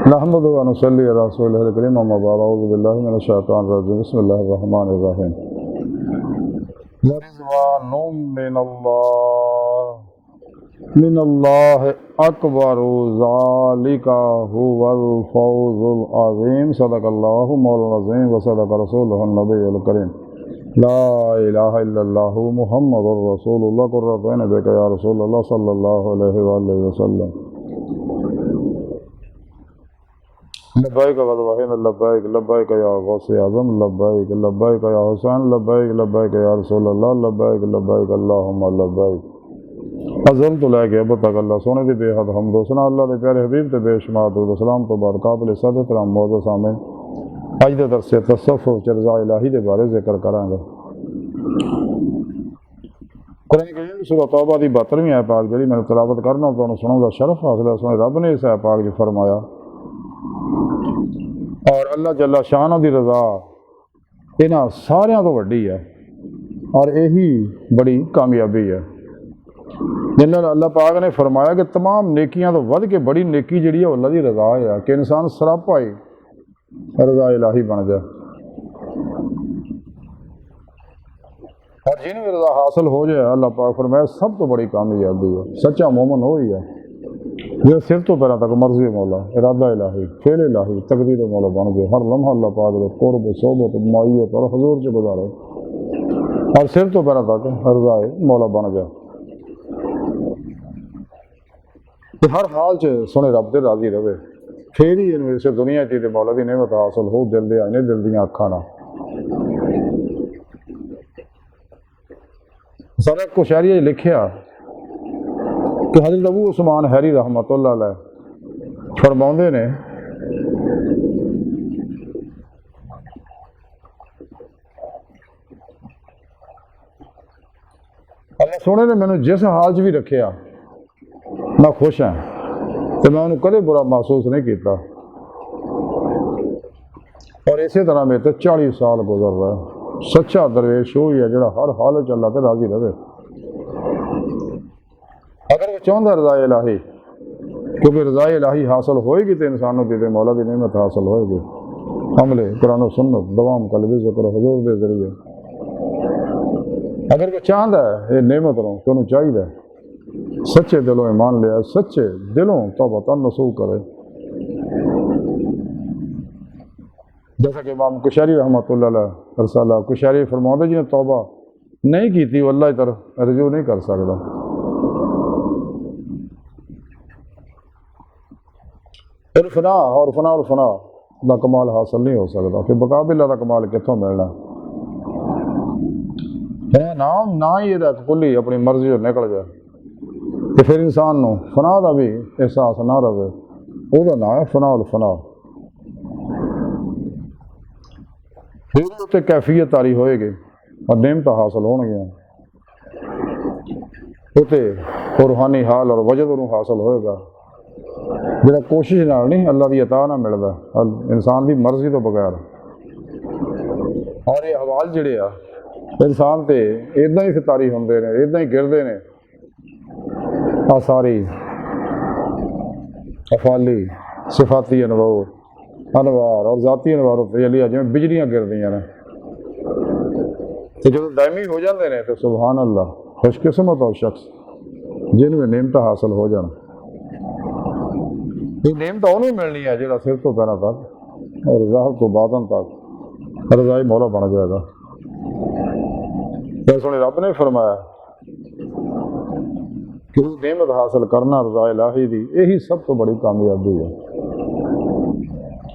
نحمد و نصلی علی رسولہ الکریم اما بعد اعوذ باللہ من الشیطان الرجیم بسم اللہ الرحمن الرحیم ورضوان من اللہ اکبر ذالک هو الفوز العظیم صدق اللہ مولانا العظیم و صدق رسولہ النبی الکریم لا الہ الا اللہ محمد الرسول اللہ قرۃ عین بک یا رسول اللہ صلی اللہ علیہ وآلہ وسلم لبیک غضبین لبیک لبیک یا غوث اعظم لبیک لبیک یا حسین لبیک لبیک یا رسول اللہ لبیک لبیک اللہم لبیک ازل تو لے کے اب تک اللہ سونے دی بے حد حمد و ثنا اللہ دے پیارے حبیب تے بے شمار درود و سلام تو بعد قابل صد احترام معزز سامعین اج دے درس تصوف رضا الہی دے بارے ذکر کراں گے۔ قرآن کریم سورۃ توبہ دی 72ویں آیت پاک جڑی میں تلاوت کرنا تانوں سناؤں دا شرف حاصل ہے۔ سونے رب نے اس آیت پاک جو فرمایا اور اللہ جل شانہ دی رضا انہاں ساریاں تو وڈی ہے اور یہی بڑی کامیابی ہے۔ جنہاں اللہ پاک نے فرمایا کہ تمام نیکیاں تو ود کے بڑی نیکی جڑی ہے اللہ دی رضا ہے کہ انسان سراپا ہی رضا الہی بن جائے اور جن بھی رضا حاصل ہو جائے اللہ پاک فرمایا سب تو بڑی کامیابی ہے۔ سچا مومن وہی ہے جو سر تو پیروں تک مرضی مولا ارادہ الہی فعل الہی تقدیر مولا بن گئے، ہر لمحہ اللہ پاک دے قرب صحبت معیت اور حضور سے گزارے اور سر تو پیروں تک رضا مولا بن جائے کہ ہر حال چ سونے رب دے راضی رہے، پھر ہی انہوں اسے دنیا چی مولا دی نعمت حاصل ہو دل دے آئینے دل دیاں اکھاں نہ۔ سارے کو شاعری لکھیا کہ حضرت ابو عثمان حیری رحمۃ اللہ علیہ فرماؤندے نے اللہ سونے نے مینوں جس حال 'چ بھی رکھیا میں خوش ہاں تو میں انہوں کدے برا محسوس نہیں کیتا اور اسی طرح میرے 40 سال گزر رہا ہے۔ سچا درویش وہی ہے جڑا ہر حال 'چ اللہ تے راضی رہے۔ اگر وہ چاہتا رضا الہی کیونکہ رضا الہی حاصل ہوئے گی تو انسانوں کی مولا کی نعمت حاصل ہوئے گی۔ عمل قرآن و سنت دوام قلبی ذکر حضور کے ذریعے اگر وہ چاہتا ہے یہ نعمت رہوں تو انہوں چاہیے سچے دلوں ایمان لیا، سچے دلوں توبہ نصوح کرے، جیسا کہ امام کشیری رحمۃ اللہ علیہ رسالہ کشیری فرماتے جی نے توبہ نہیں کی تھی وہ اللہ کی طرف رجوع نہیں کر سکتا۔ اور فنا دا کمال حاصل نہیں ہو سکتا، پھر بقا باللہ دا کمال کتوں ملنا؟ نام نہ ہی یہ کلی اپنی مرضی اور نکل جائے تو پھر انسان نو فنا دا بھی احساس نہ رہے، وہ نام ہے فنا الفنا۔ پھر اتنے کیفیت تاری ہوئے گی اور نعمت حاصل ہون گیا، اتنے روحانی حال اور وجد انہوں حاصل ہوئے گا جڑا کوشش نہ نہیں اللہ دی عطا نہ ملتا انسان دی مرضی تو بغیر۔ اور یہ حوال جڑے آ انسان تے ادھا ہی فتاری ہوندے نے، ادھا ہی گردے نے، ساری افعالی صفاتی انوار اور ذاتی انوار ہوتے جی بجلیاں گردیاں نے تو جب دائمی ہو جاندے نے تو سبحان اللہ خوش قسمت اور شخص جن میں نعمت حاصل ہو جانا۔ یہ نعمت انہوں ملنی ہے جہاں سر تو پیروں تک اور ظاہر تو باطن تک رضائی مولا بن جائے گا۔ سونے رب نے فرمایا کہ وہ نعمت حاصل کرنا رضا الہی دی یہی سب تو بڑی کامیابی ہے۔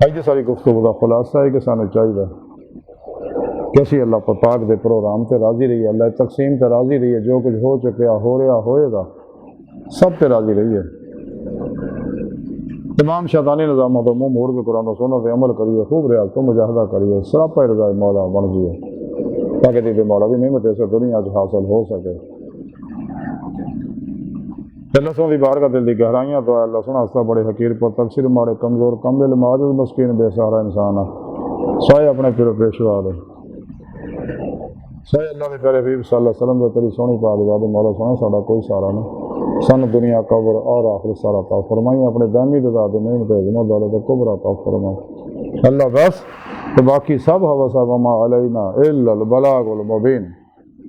اج دی ساری گفتگو کا خلاصہ ہے کہ سانوں چاہیے کہ اسی اللہ پاک دے پروگرام تے راضی رہیے، اللہ تقسیم تے راضی رہیے، جو کچھ ہو چکیا ہو رہا ہوئے گا سب تے راضی رہیے، تمام شیطانی نظاموں تو منہ موڑ کے قرآن و سنت پہ عمل کریے، خوب ریاض تو مجاہدہ کریے، سراپا رضا مولا بن جائے تاکہ دیتے مولا بھی نعمت ایسے دنیا سے حاصل ہو سکے۔ اللہ سوں دی بارگاہ دل دی گہرائیاں تو ہے اللہ سنا ہستا بڑے حقیر پر تقصیر مارے کمزور کمبل معجز مسکین بے سہارا انسان ہے سوائے اپنے پھر پیشوا دے صحیح اللہ کے پیارے حبیب صلی اللہ علیہ وسلم نے تیری سونی پاک ذات مولا سونا ساڈا کوئی سارا نہیں سن دنیا قبر اور آخر سارا عطا فرمائی اپنے دائمی رضا دے نعمت عظمت دولت کبر عطا فرمائی اللہ بس تو باقی سب ہوا صاحب ما علینا الا البلاغ المبین